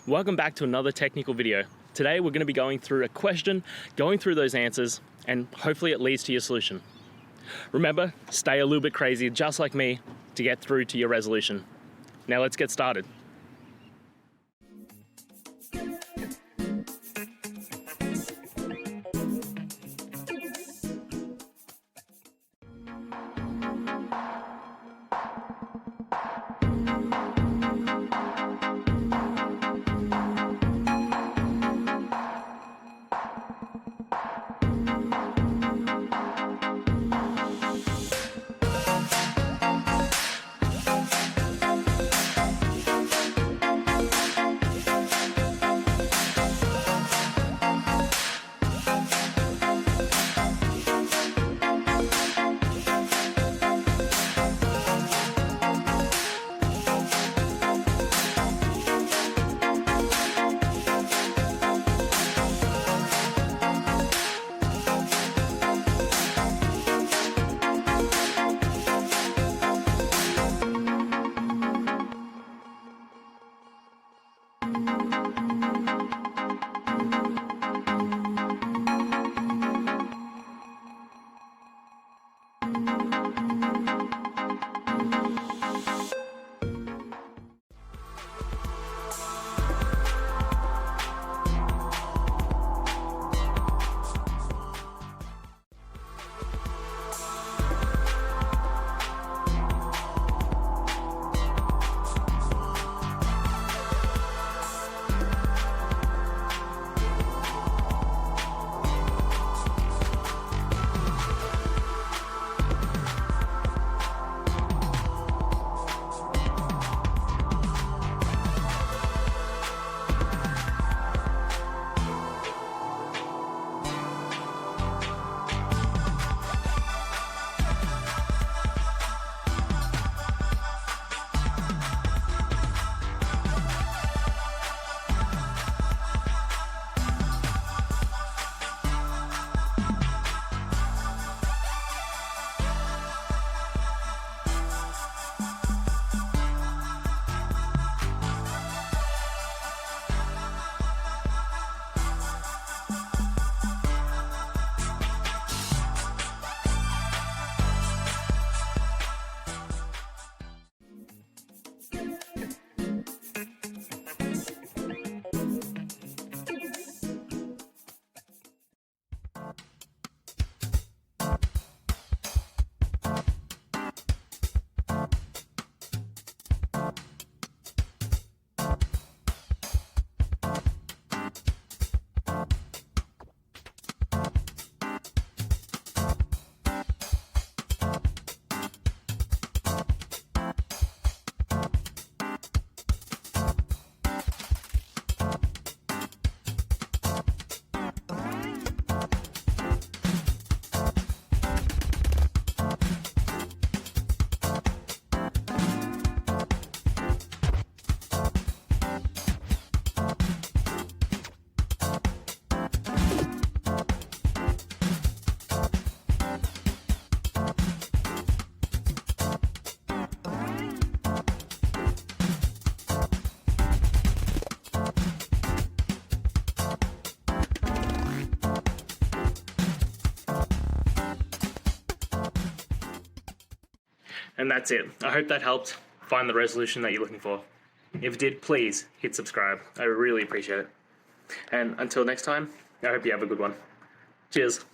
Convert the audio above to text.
Welcome back to another technical video. Today we're going to be going through a question, going through those answers, and hopefully it leads to your solution. Remember, stay a little bit crazy, just like me, to get through to your resolution. Now let's get started. And that's it. I hope that helped find the resolution that you're looking for. If it did, please hit subscribe. I really appreciate it. And until next time, I hope you have a good one. Cheers.